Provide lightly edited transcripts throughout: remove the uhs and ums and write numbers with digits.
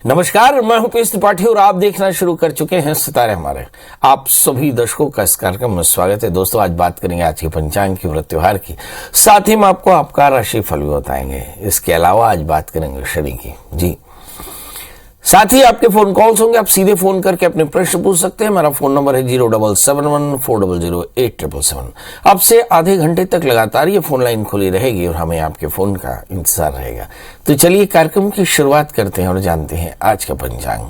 नमस्कार, मैं हूं पीएस त्रिपाठी और आप देखना शुरू कर चुके हैं सितारे हमारे। आप सभी दर्शकों का इस कार्यक्रम में स्वागत है। दोस्तों, आज बात करेंगे आज के पंचांग की, व्रत त्योहार की, साथ ही हम आपको आपका राशि फल भी बताएंगे। इसके अलावा आज बात करेंगे शनि की। जी, साथ ही आपके फोन कॉल्स होंगे, आप सीधे फोन करके अपने प्रश्न पूछ सकते हैं। मेरा फोन नंबर है 07714008777। अब से आधे घंटे तक लगातार ये फोन लाइन खुली रहेगी और हमें आपके फोन का इंतजार रहेगा। तो चलिए कार्यक्रम की शुरुआत करते हैं और जानते हैं आज का पंचांग।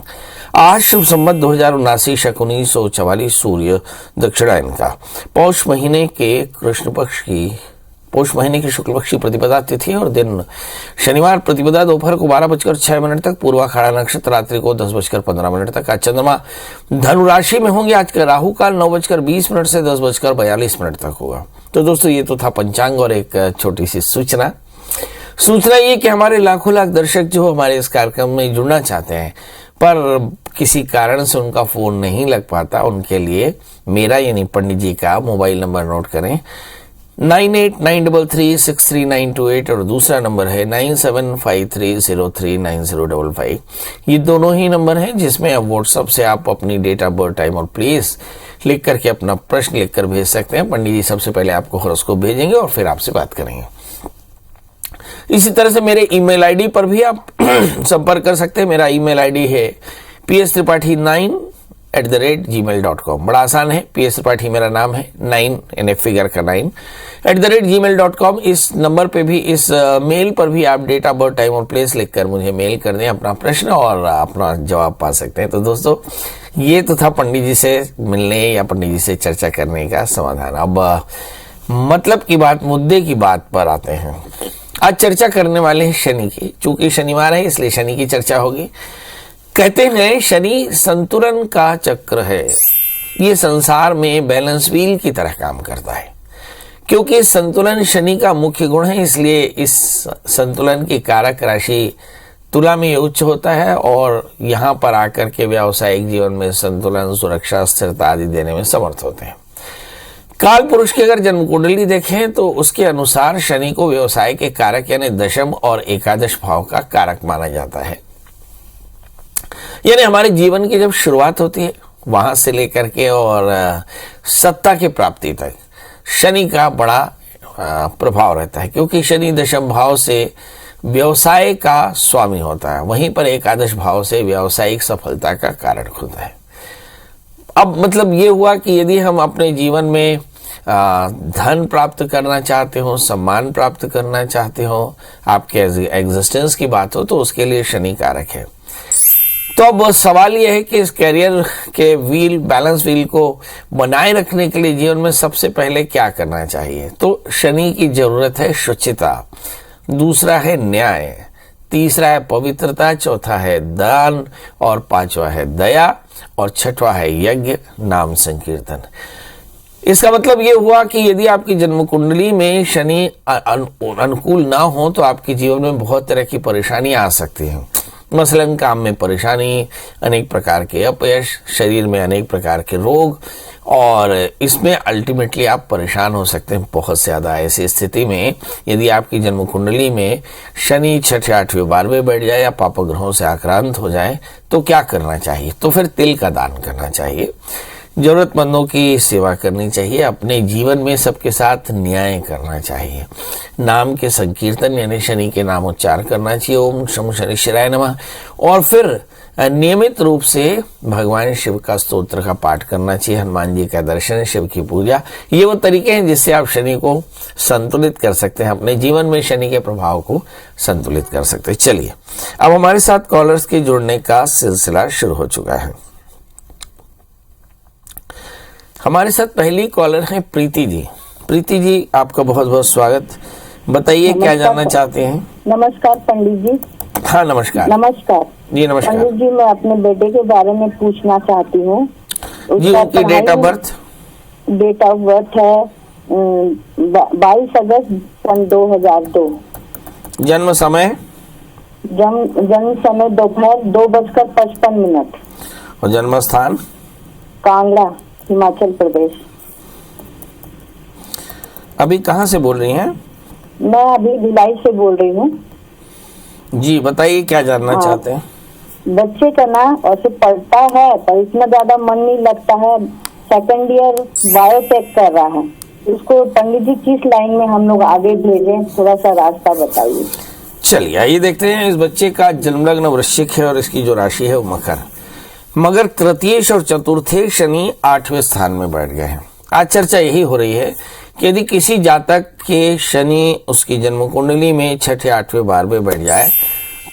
आज शुभ संवत 2079 शक 1944 सूर्य दक्षिणायन का पौष महीने के कृष्ण पक्ष की शुक्ल पक्ष की प्रतिपदा तिथि और दिन शनिवार, प्रतिपदा दोपहर को 12:06 तक, पूर्वाखाड़ा नक्षत्र रात्रि को 10:15 तक। आज चंद्रमा धनु राशि में होंगे। आज का राहु काल 9:20 से 10:42 तक होगा। तो दोस्तों, ये तो था पंचांग और एक छोटी सी सूचना ये कि हमारे लाखों लाख दर्शक जो हमारे इस कार्यक्रम में जुड़ना चाहते हैं पर किसी कारण से उनका फोन नहीं लग पाता, उनके लिए मेरा यानी पंडित जी का मोबाइल नंबर नोट करें 9893363928 और दूसरा नंबर है 9753039055। ये दोनों ही नंबर हैं जिसमें अब व्हाट्सएप से आप अपनी डेट ऑफ बर्थ, टाइम और प्लेस लिख करके अपना प्रश्न लिखकर भेज सकते हैं। पंडित जी सबसे पहले आपको हॉरोस्कोप भेजेंगे और फिर आपसे बात करेंगे। इसी तरह से मेरे ईमेल आईडी पर भी आप संपर्क कर सकते हैं। मेरा ईमेल आईडी है pstripathi9@gmail.com। बड़ा आसान है, PS त्रिपाठी मेरा नाम है, 9 यानी फिगर का 9 @gmail.com। इस नंबर पे भी, इस मेल पर भी आप डेट ऑफ बर्थ, टाइम और प्लेस लिखकर मुझे मेल कर दें अपना प्रश्न और अपना जवाब पा सकते हैं। तो दोस्तों, ये तो था पंडित जी से मिलने या पंडित जी से चर्चा करने का समाधान। अब मतलब की बात, मुद्दे की बात पर आते हैं। आज चर्चा करने वाले हैं शनि की। चूंकि शनिवार है इसलिए शनि की चर्चा होगी। कहते हैं शनि संतुलन का चक्र है। ये संसार में बैलेंस व्हील की तरह काम करता है। क्योंकि संतुलन शनि का मुख्य गुण है, इसलिए इस संतुलन की कारक राशि तुला में उच्च होता है और यहाँ पर आकर के व्यावसायिक जीवन में संतुलन, सुरक्षा, स्थिरता आदि देने में समर्थ होते हैं। काल पुरुष की अगर जन्म कुंडली देखें तो उसके अनुसार शनि को व्यवसाय के कारक यानी दशम और एकादश भाव का कारक माना जाता है। यानी हमारे जीवन की जब शुरुआत होती है वहां से लेकर के और सत्ता की प्राप्ति तक शनि का बड़ा प्रभाव रहता है। क्योंकि शनि दशम भाव से व्यवसाय का स्वामी होता है, वहीं पर एकादश भाव से व्यावसायिक सफलता का कारक होता है। अब मतलब ये हुआ कि यदि हम अपने जीवन में धन प्राप्त करना चाहते हो, सम्मान प्राप्त करना चाहते हो, आपके एग्जिस्टेंस की बात हो, तो उसके लिए शनि कारक है। तो अब सवाल यह है कि इस कैरियर के व्हील, बैलेंस व्हील को बनाए रखने के लिए जीवन में सबसे पहले क्या करना चाहिए। तो शनि की जरूरत है शुचिता, दूसरा है न्याय, तीसरा है पवित्रता, चौथा है दान और पांचवा है दया और छठवां है यज्ञ, नाम संकीर्तन। इसका मतलब ये हुआ कि यदि आपकी जन्म कुंडली में शनि अनुकूल ना हो तो आपके जीवन में बहुत तरह की परेशानियां आ सकती हैं। मसलन काम में परेशानी, अनेक प्रकार के अपयश, शरीर में अनेक प्रकार के रोग, और इसमें अल्टीमेटली आप परेशान हो सकते हैं बहुत ज्यादा। ऐसी स्थिति में यदि आपकी जन्म कुंडली में शनि 6, 8, 12 बैठ जाए या पाप ग्रहों से आक्रांत हो जाए तो क्या करना चाहिए। तो फिर तिल का दान करना चाहिए, जरूरतमंदों की सेवा करनी चाहिए, अपने जीवन में सबके साथ न्याय करना चाहिए, नाम के संकीर्तन यानी शनि के नाम उच्चार करना चाहिए, ओम शम शनिश्चराय नमः, और फिर नियमित रूप से भगवान शिव का स्तोत्र का पाठ करना चाहिए, हनुमान जी का दर्शन, शिव की पूजा। ये वो तरीके हैं जिससे आप शनि को संतुलित कर सकते हैं, अपने जीवन में शनि के प्रभाव को संतुलित कर सकते हैं। चलिए, अब हमारे साथ कॉलर्स के जुड़ने का सिलसिला शुरू हो चुका है। हमारे साथ पहली कॉलर है प्रीति जी। प्रीति जी, आपका बहुत बहुत स्वागत। बताइए क्या जानना चाहते हैं। नमस्कार पंडित जी। हाँ नमस्कार। नमस्कार जी, नमस्कार पंडित जी। मैं अपने बेटे के बारे में पूछना चाहती हूँ। जी, उनकी date of birth? Date of birth है 22 अगस्त सन 2002। जन्म समय? जन्म समय दोपहर 2:55। और जन्म स्थान? कांगड़ा, हिमाचल प्रदेश। अभी कहाँ से बोल रही हैं? मैं अभी भिलाई से बोल रही हूँ। जी, बताइए क्या जानना चाहते हैं। बच्चे का ना ऐसे पढ़ता है पर इसमें ज्यादा मन नहीं लगता है। सेकंड ईयर बायोटेक कर रहा है। उसको पंडित जी किस लाइन में हम लोग आगे भेजें, थोड़ा सा रास्ता बताइए। चलिए आइए देखते हैं। इस बच्चे का जन्मलग्न वृश्चिक है और इसकी जो राशि है वो मकर। मगर तृतीयेश और चतुर्थेश शनि 8वें स्थान में बैठ गए हैं। आज चर्चा यही हो रही है कि यदि किसी जातक के शनि उसकी जन्म कुंडली में 6, 8वें, 12वें बैठ जाए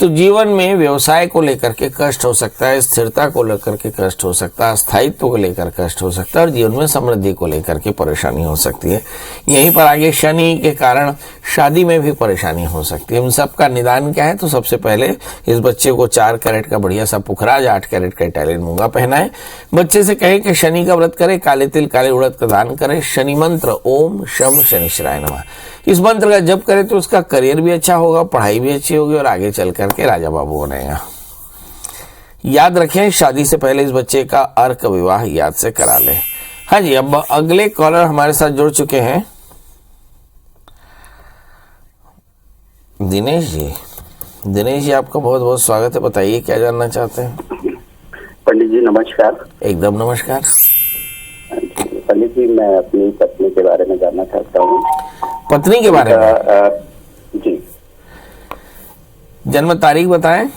तो जीवन में व्यवसाय को लेकर के कष्ट हो सकता है, स्थिरता को लेकर के कष्ट हो सकता है, स्थायित्व को लेकर कष्ट हो सकता है और जीवन में समृद्धि को लेकर के परेशानी हो सकती है। यहीं पर आगे शनि के कारण शादी में भी परेशानी हो सकती है। उन सब का निदान क्या है? तो सबसे पहले इस बच्चे को 4 कैरेट का बढ़िया सा पुखराज, 8 कैरेट का इटालियन मूंगा पहनाए। बच्चे से कहे कि शनि का व्रत करे, काले तिल काले उड़द का दान करे। शनि मंत्र ओम शम शनिश्चराय नमः, इस मंत्र का जप करे तो उसका करियर भी अच्छा होगा, पढ़ाई भी अच्छी होगी और आगे चल करके राजा बाबू बनेगा। याद रखें, शादी से पहले इस बच्चे का अर्क विवाह याद से करा ले। हाँ जी, अब अगले कॉलर हमारे साथ जुड़ चुके हैं। दिनेश जी। दिनेश जी, आपका बहुत बहुत स्वागत है। बताइए क्या जानना चाहते हैं? पंडित जी नमस्कार। एकदम नमस्कार। पंडित जी, मैं अपनी पत्नी के बारे में जानना चाहता हूँ। पत्नी के बारे में? जी। जन्म तारीख बताएं।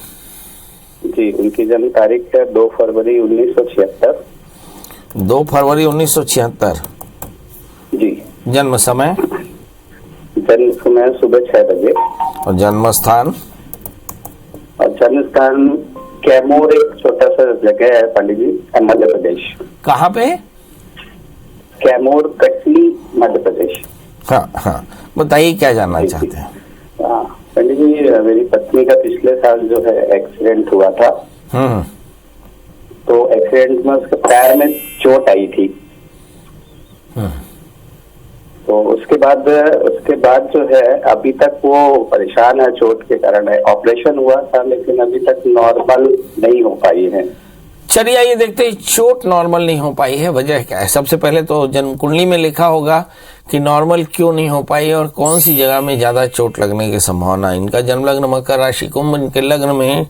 जी, उनकी जन्म तारीख है 2 फरवरी 1976। 2 फरवरी 1976। जी। जन्म समय? जन्म समय सुबह 6 बजे। और जन्म स्थान? और जन्म स्थान कैमूर, एक छोटा सा जगह है पंडित जी, मध्य प्रदेश। कहाँ पे? कैमूर, कटनी, मध्य प्रदेश। हाँ हाँ, बताइए क्या जानना चाहते हैं? हाँ पंडित जी, मेरी पत्नी का पिछले साल जो है एक्सीडेंट हुआ था। तो एक्सीडेंट में उसके पैर में चोट आई थी। तो उसके बाद जो है अभी तक वो परेशान है चोट के कारण। ऑपरेशन हुआ था लेकिन अभी तक नॉर्मल नहीं हो पाई है। चलिए आइए देखते हैं, चोट नॉर्मल नहीं हो पाई है, वजह क्या है? सबसे पहले तो जन्म कुंडली में लिखा होगा कि नॉर्मल क्यों नहीं हो पाई और कौन सी जगह में ज्यादा चोट लगने की संभावना। इनका जन्म लग्न मकर राशि कुंभ, इनके लग्न में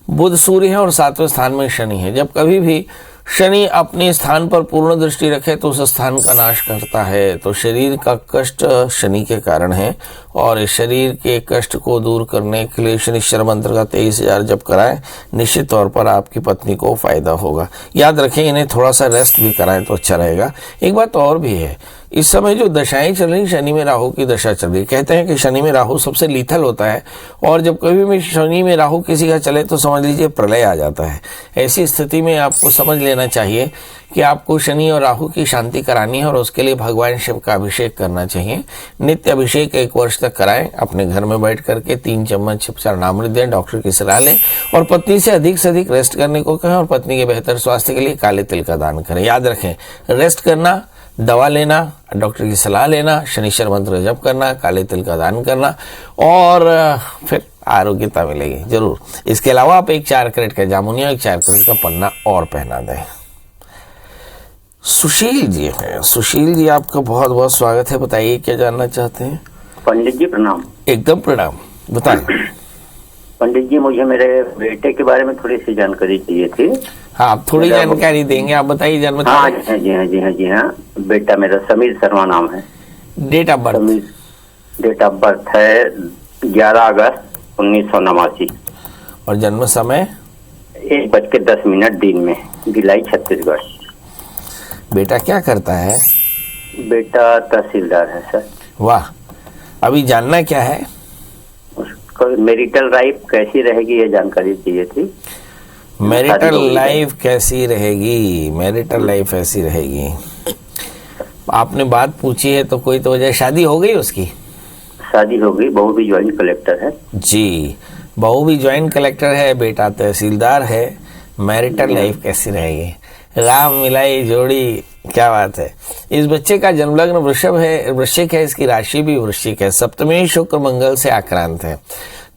बुध सूर्य है और 7वें स्थान में शनि है। जब कभी भी शनि अपने स्थान पर पूर्ण दृष्टि रखे तो उस स्थान का नाश करता है। तो शरीर का कष्ट शनि के कारण है और इस शरीर के कष्ट को दूर करने के लिए शनिश्चर मंत्र का 23,000 जप कराएं, निश्चित तौर पर आपकी पत्नी को फायदा होगा। याद रखें, इन्हें थोड़ा सा रेस्ट भी कराएं तो अच्छा रहेगा। एक बात और भी है, इस समय जो दशाएं चल रही, शनि में राहु की दशा चल रही। कहते हैं कि शनि में राहु सबसे लीथल होता है और जब कभी भी शनि में राहु किसी का चले तो समझ लीजिए प्रलय आ जाता है। ऐसी स्थिति में आपको समझ लेना चाहिए कि आपको शनि और राहु की शांति करानी है और उसके लिए भगवान शिव का अभिषेक करना चाहिए। नित्य अभिषेक 1 वर्ष तक कराएं, अपने घर में बैठ करके 3 चम्मच चरणामृत दें, डॉक्टर की सलाह लें और पत्नी से अधिक रेस्ट करने को कहें और पत्नी के बेहतर स्वास्थ्य के लिए काले तिल का दान करें। याद रखें, रेस्ट करना, दवा लेना, डॉक्टर की सलाह लेना, शनिश्चर मंत्र जप करना, काले तिल का दान करना और फिर आरोग्यता मिलेगी जरूर। इसके अलावा आप एक 4 कैरेट का जामुनिया, एक 4 कैरेट का पन्ना और पहना दें। सुशील जी है। सुशील जी, आपका बहुत बहुत स्वागत है। बताइए क्या जानना चाहते हैं? पंडित जी प्रणाम। एकदम प्रणाम, बताएं। पंडित जी, मुझे मेरे बेटे के बारे में थोड़ी सी जानकारी चाहिए थी। हाँ, आप थोड़ी जानकारी देंगे, आप बताइए जन्म। हाँ जी हाँ। बेटा मेरा समीर शर्मा नाम है। Date of birth? Date of birth है 11 अगस्त 1989। और जन्म समय? 1:10 दिन में, भिलाई, छत्तीसगढ़। बेटा क्या करता है? बेटा तहसीलदार है सर। वाह। अभी जानना क्या है? उसको मैरिटल लाइफ कैसी रहेगी ये जानकारी चाहिए थी। मैरिटल लाइफ कैसी रहेगी? मैरिटल लाइफ ऐसी रहेगी। आपने बात पूछी है तो कोई तो वजह। शादी हो गई उसकी? शादी हो गई, बहू भी ज्वाइंट कलेक्टर है। जी, बहू भी ज्वाइंट कलेक्टर है, बेटा तहसीलदार है। मैरिटल लाइफ कैसी रहेगी? राम मिलाई जोड़ी, क्या बात है। इस बच्चे का जन्मलग्न वृश्चिक है, इसकी राशि भी वृश्चिक है। सप्तमी शुक्र मंगल से आक्रांत है।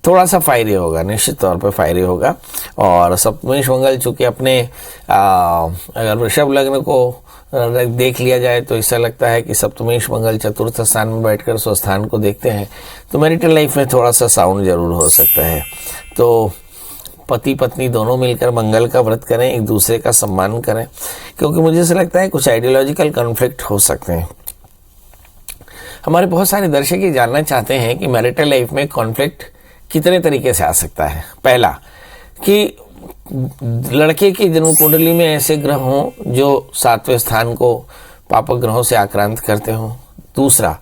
थोड़ा सा फायरी होगा, निश्चित तौर पे फायरी होगा। और सप्तमेश मंगल चूंकि अपने अगर वृषभ लग्न को देख लिया जाए तो ऐसा लगता है कि सप्तमेश मंगल चतुर्थ स्थान में बैठकर स्वस्थान को देखते हैं, तो मैरिटल लाइफ में थोड़ा सा साउंड जरूर हो सकता है। तो पति पत्नी दोनों मिलकर मंगल का व्रत करें, एक दूसरे का सम्मान करें, क्योंकि मुझे ऐसा लगता है कुछ आइडियोलॉजिकल कॉन्फ्लिक्ट हो सकते हैं। हमारे बहुत सारे दर्शक ये जानना चाहते हैं कि मैरिटल लाइफ में कॉन्फ्लिक्ट कितने तरीके से आ सकता है। पहला कि लड़के की जन्म कुंडली में ऐसे ग्रह हों जो 7वें स्थान को पापक ग्रहों से आक्रांत करते हों। दूसरा,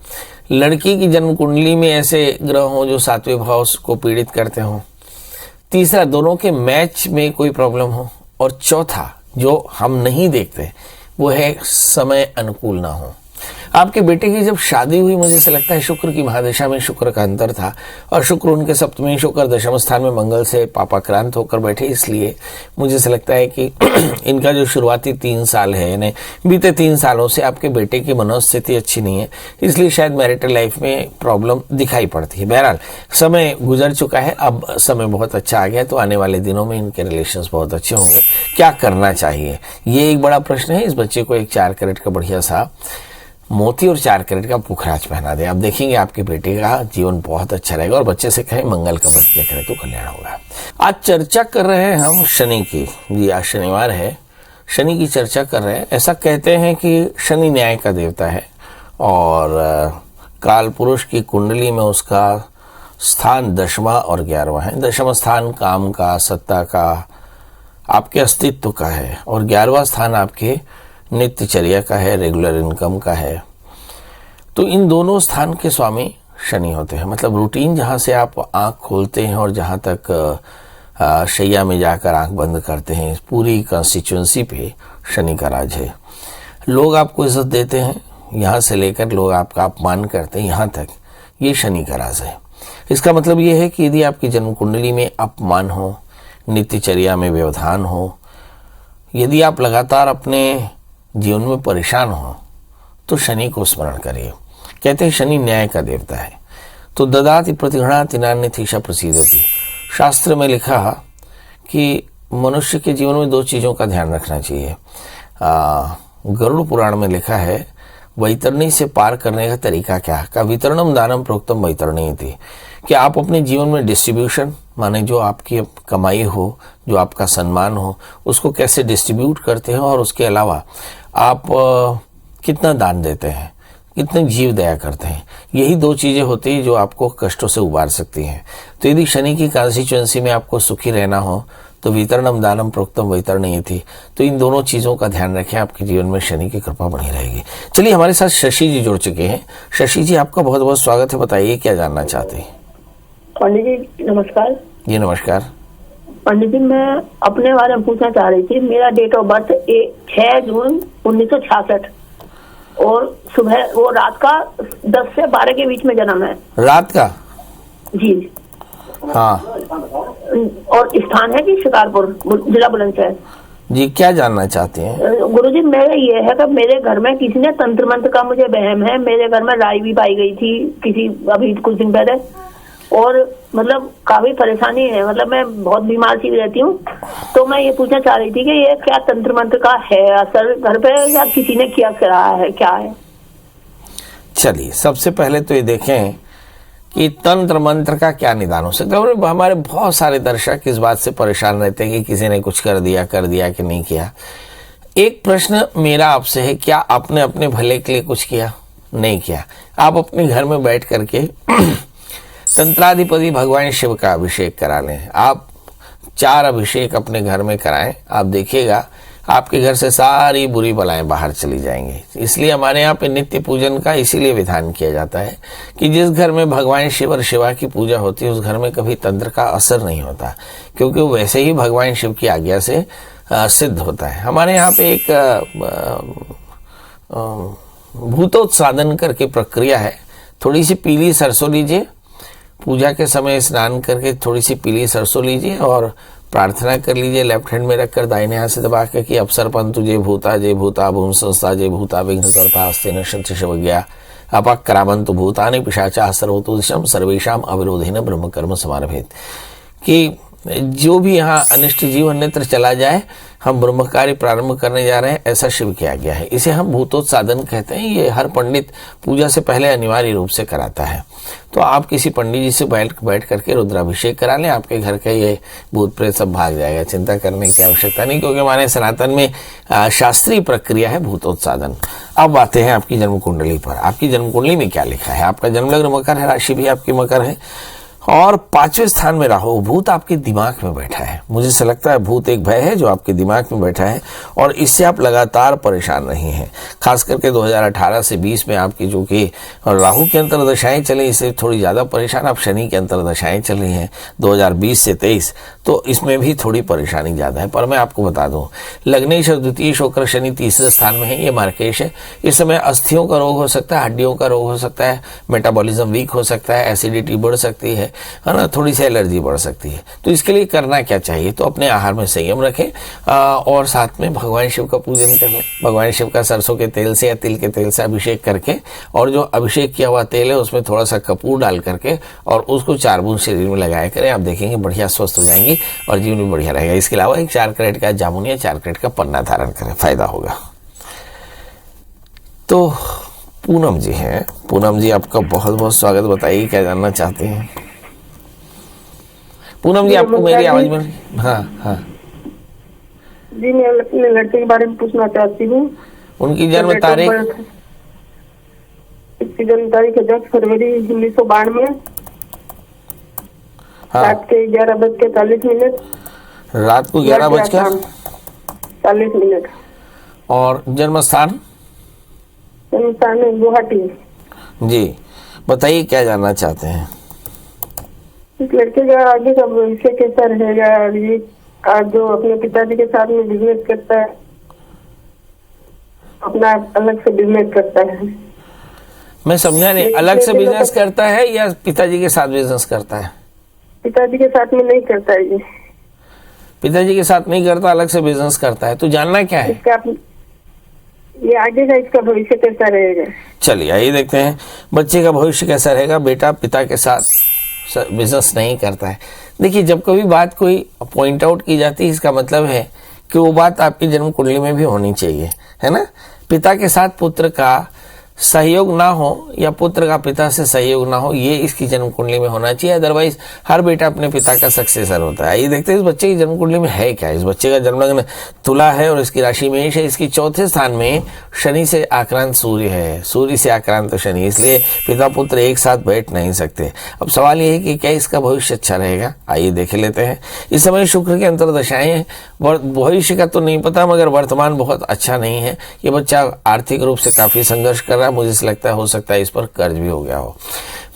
लड़की की जन्म कुंडली में ऐसे ग्रह हों जो 7वें भाव को पीड़ित करते हों। तीसरा, दोनों के मैच में कोई प्रॉब्लम हो। और चौथा, जो हम नहीं देखते, वो है समय अनुकूल ना हो। आपके बेटे की जब शादी हुई, मुझे ऐसा लगता है शुक्र की महादशा में शुक्र का अंतर था, और शुक्र उनके सप्तमी, शुक्र दशम स्थान में मंगल से पापाक्रांत होकर बैठे, इसलिए मुझे ऐसा लगता है कि इनका जो शुरुआती 3 साल है, यानी बीते 3 सालों से आपके बेटे की मनोस्थिति अच्छी नहीं है, इसलिए शायद मैरिटल लाइफ में प्रॉब्लम दिखाई पड़ती है। बहरहाल समय गुजर चुका है, अब समय बहुत अच्छा आ गया, तो आने वाले दिनों में इनके रिलेशंस बहुत अच्छे होंगे। क्या करना चाहिए, ये एक बड़ा प्रश्न है। इस बच्चे को एक 4 कैरेट का बढ़िया सा मोती और 4 कैरेट का पुखराज पहना दे, आप देखेंगे आपके बेटे का जीवन बहुत अच्छा रहेगा। और बच्चे से कहें मंगल का व्रत किया करें तो कल्याण होगा। आज चर्चा कर रहे हैं हम शनि की। जी, आज शनिवार है, शनि की चर्चा कर रहे हैं। ऐसा कहते हैं कि शनि न्याय का देवता है, और काल पुरुष की कुंडली में उसका स्थान 10वां और 11वां है। 10वां स्थान काम का, सत्ता का, आपके अस्तित्व का है, और 11वां स्थान आपके नित्यचर्या का है, रेगुलर इनकम का है। तो इन दोनों स्थान के स्वामी शनि होते हैं। मतलब रूटीन जहाँ से आप आंख खोलते हैं और जहाँ तक शैया में जाकर आंख बंद करते हैं, पूरी कॉन्स्टिट्यूएंसी पे शनि का राज है। लोग आपको इज्जत देते हैं, यहाँ से लेकर लोग आपका अपमान करते हैं, यहाँ तक ये शनि का राज है। इसका मतलब ये है कि यदि आपकी जन्म कुंडली में अपमान हो, नित्यचर्या में व्यवधान हो, यदि आप लगातार अपने जीवन में परेशान हो, तो शनि को स्मरण करिए। कहते हैं शनि न्याय का देवता है। तो ददाति प्रतिगृणाति नान्यथीशा प्रसीदति। शास्त्र में लिखा कि मनुष्य के जीवन में 2 चीज़ों का ध्यान रखना चाहिए। गरुड़ पुराण में लिखा है वैतरणी से पार करने का तरीका क्या है। का वितरणम दानम प्रोक्तम वैतरणी थी, कि आप अपने जीवन में डिस्ट्रीब्यूशन, माने जो आपकी कमाई हो, जो आपका सम्मान हो, उसको कैसे डिस्ट्रीब्यूट करते हैं, और उसके अलावा आप कितना दान देते हैं, कितने जीव दया करते हैं। यही 2 चीज़ें होती हैं जो आपको कष्टों से उबार सकती हैं। तो यदि शनि की कॉन्स्टिट्यूएंसी में आपको सुखी रहना हो, तो वितरणम दानम प्रोक्तम वैतरणी थी। तो इन दोनों चीज़ों का ध्यान रखें, आपके जीवन में शनि की कृपा बनी रहेगी। चलिए, हमारे साथ शशि जी जुड़ चुके हैं। शशि जी, आपका बहुत बहुत स्वागत है। बताइए क्या जानना चाहते हैं। पंडित जी नमस्कार। जी नमस्कार। पंडित जी, मैं अपने बारे में पूछना चाह रही थी। मेरा डेट ऑफ बर्थ 6 जून 1966 और सुबह वो रात का 10 से 12 के बीच में जन्म है। रात का? जी हाँ। और स्थान है कि शिकारपुर, जिला बुलंदशहर। जी, क्या जानना चाहते हैं? गुरुजी, मेरा ये है कि मेरे घर में किसी ने तंत्र मंत्र का मुझे वहम है। मेरे घर में राई भी पाई गई थी अभी कुछ दिन पहले, और मतलब काफी परेशानी है। मतलब मैं बहुत बीमार सी रहती हूँ। तो मैं ये पूछना चाह रही थी कि ये क्या तंत्र मंत्र का है असर घर पे, या किसी ने किया करा है, क्या है? चलिए, सबसे पहले तो ये देखें कि तंत्र मंत्र का क्या निदान हो सकता है। हमारे बहुत सारे दर्शक इस बात से परेशान रहते हैं कि किसी ने कुछ कर दिया कि नहीं किया। एक प्रश्न मेरा आपसे है, क्या आपने अपने भले के लिए कुछ किया? नहीं किया। आप अपने घर में बैठ करके तंत्राधिपति भगवान शिव का अभिषेक करा लें। आप 4 अभिषेक अपने घर में कराएं, आप देखिएगा आपके घर से सारी बुरी बलाएं बाहर चली जाएंगी। इसलिए हमारे यहाँ पे नित्य पूजन का इसीलिए विधान किया जाता है कि जिस घर में भगवान शिव और शिवा की पूजा होती है, उस घर में कभी तंत्र का असर नहीं होता, क्योंकि वो वैसे ही भगवान शिव की आज्ञा से सिद्ध होता है। हमारे यहाँ पे एक भूतोत्सादन करके प्रक्रिया है। थोड़ी सी पीली सरसों लीजिए, पूजा के समय स्नान करके थोड़ी सी पीली सरसों लीजिए और प्रार्थना कर लीजिए, लेफ्ट हैंड में रखकर दाहिने हाथ से दबा के कि अवसरपंतु जय भूता भूम संस्था जय भूता विघ्नकर्ता हस्ते नश्यन्ति शिवज्ञा अपक्रामन्तु भूतानि पिशाचा सर्वतो दिशम सर्वेषाम अविरोधेन ब्रह्म कर्म समारभेत। कि जो भी यहाँ अनिष्ट जीव अन्यत्र चला जाए, हम ब्रह्म कार्य प्रारंभ करने जा रहे हैं, ऐसा शिव की आज्ञा है। इसे हम भूतोत्सादन कहते हैं। ये हर पंडित पूजा से पहले अनिवार्य रूप से कराता है। तो आप किसी पंडित जी से बैठ करके रुद्राभिषेक करा लें, आपके घर का ये भूत प्रेत सब भाग जाएगा। चिंता करने की आवश्यकता नहीं, क्योंकि हमारे सनातन में शास्त्रीय प्रक्रिया है भूतोत्सादन। अब आते हैं आपकी जन्म कुंडली पर। आपकी जन्म कुंडली में क्या लिखा है? आपका जन्म लग्न मकर है, राशि भी आपकी मकर है और 5वें स्थान में राहु। भूत आपके दिमाग में बैठा है। मुझे ऐसा लगता है भूत एक भय है जो आपके दिमाग में बैठा है और इससे आप लगातार परेशान रही हैं। खास करके 2018 से 20 में आपकी जो कि राहु की अंतर्दशाएं चली, इससे थोड़ी ज़्यादा परेशान। आप शनि की अंतर्दशाएं चल रही हैं 2020 से 23, तो इसमें भी थोड़ी परेशानी ज़्यादा है। पर मैं आपको बता दूं, लग्नेश और द्वितीय शुक्र शनि तीसरे स्थान में है, ये मार्केश है। इस समय अस्थियों का रोग हो सकता है, हड्डियों का रोग हो सकता है, मेटाबॉलिज्म वीक हो सकता है, एसिडिटी बढ़ सकती है ना, थोड़ी सी एलर्जी बढ़ सकती है। तो इसके लिए करना क्या चाहिए? तो अपने आहार में संयम रखें और साथ में भगवान शिव का पूजन कर लें। भगवान शिव का सरसों के तेल से या तिल के तेल से अभिषेक करके, और जो अभिषेक किया हुआ तेल है उसमें थोड़ा सा कपूर डाल करके और उसको 4 बूंद शरीर में लगाया करें। आप देखेंगे बढ़िया स्वस्थ हो जाएंगी और जीवन भी बढ़िया रहेगा। इसके अलावा एक 4 कैरेट का जामुन या 4 कैरेट का पन्ना धारण करें, फायदा होगा। तो पूनम जी हैं। पूनम जी, आपका बहुत बहुत स्वागत। बताइए क्या जानना चाहते हैं? पूनम जी, आपको मेरी आवाज में? हाँ। जी, मैं अपने लड़के के बारे में पूछना चाहती हूँ। उनकी जन्म तारीख? इसकी जन्म तारीख है 10 फरवरी 1992। हाँ। रात के 11:40। रात को 11:40। और जन्म स्थान? जन्म स्थान है गुवाहाटी। जी, बताइए क्या जानना चाहते हैं? इस लड़के का आगे का भविष्य कैसा रहेगा? ये आज जो अपने पिताजी के साथ में बिजनेस करता है, अपना अलग से बिजनेस करता है। मैं समझा नहीं, अलग से बिजनेस करता है या पिताजी के साथ बिजनेस करता है? पिताजी के साथ में नहीं करता है। ये पिताजी के साथ नहीं करता, अलग से बिजनेस करता है। तो जानना क्या है? ये आगे का इसका भविष्य कैसा रहेगा? चलिए आइए देखते हैं बच्चे का भविष्य कैसा रहेगा। बेटा पिता के साथ बिजनेस नहीं करता है। देखिए, जब कभी बात कोई पॉइंट आउट की जाती है, इसका मतलब है कि वो बात आपकी जन्म कुंडली में भी होनी चाहिए, है ना। पिता के साथ पुत्र का सहयोग ना हो या पुत्र का पिता से सहयोग ना हो, ये इसकी जन्म कुंडली में होना चाहिए। अदरवाइज हर बेटा अपने पिता का सक्सेसर होता है। ये देखते हैं इस बच्चे की जन्म कुंडली में है क्या। इस बच्चे का जन्म लग्न तुला है और इसकी राशि मेष है। इसकी 4थे स्थान में शनि से आक्रांत सूर्य है, सूर्य से आक्रांत शनि, इसलिए पिता पुत्र एक साथ बैठ नहीं सकते। अब सवाल ये है कि क्या इसका भविष्य अच्छा रहेगा? आइए देख लेते हैं। इस समय शुक्र की अंतर्दशाएं हैं। भविष्य का तो नहीं पता, मगर वर्तमान बहुत अच्छा नहीं है। ये बच्चा आर्थिक रूप से काफी संघर्ष कर रहा है। मुझे लगता है हो सकता है इस पर कर्ज भी हो गया हो।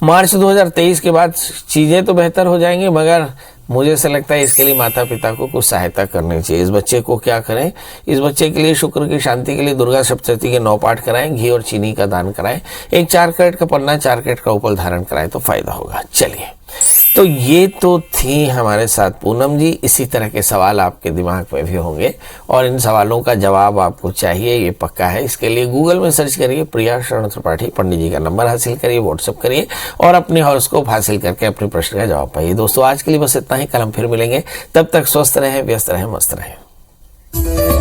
मार्च 2023 के बाद चीजें तो बेहतर हो जाएंगी, मगर मुझे ऐसा लगता है इसके लिए माता पिता को कुछ सहायता करनी चाहिए। इस बच्चे को क्या करें? इस बच्चे के लिए शुक्र की शांति के लिए दुर्गा सप्तशती के 9 पाठ कराएं, घी और चीनी का दान कराएं, एक 4 कैरेट का पन्ना 4 कैरेट का उपल धारण कराएं तो फायदा होगा। चलिए, तो ये तो थी हमारे साथ पूनम जी। इसी तरह के सवाल आपके दिमाग में भी होंगे और इन सवालों का जवाब आपको चाहिए, ये पक्का है। इसके लिए गूगल में सर्च करिए प्रिया शरण त्रिपाठी, पंडित जी का नंबर हासिल करिए, व्हाट्सएप करिए और अपने हॉरोस्कोप हासिल करके अपने प्रश्न का जवाब पाइए। दोस्तों, आज के लिए बस इतना ही। कल हम फिर मिलेंगे। तब तक स्वस्थ रहें, व्यस्त रहें, मस्त रहें।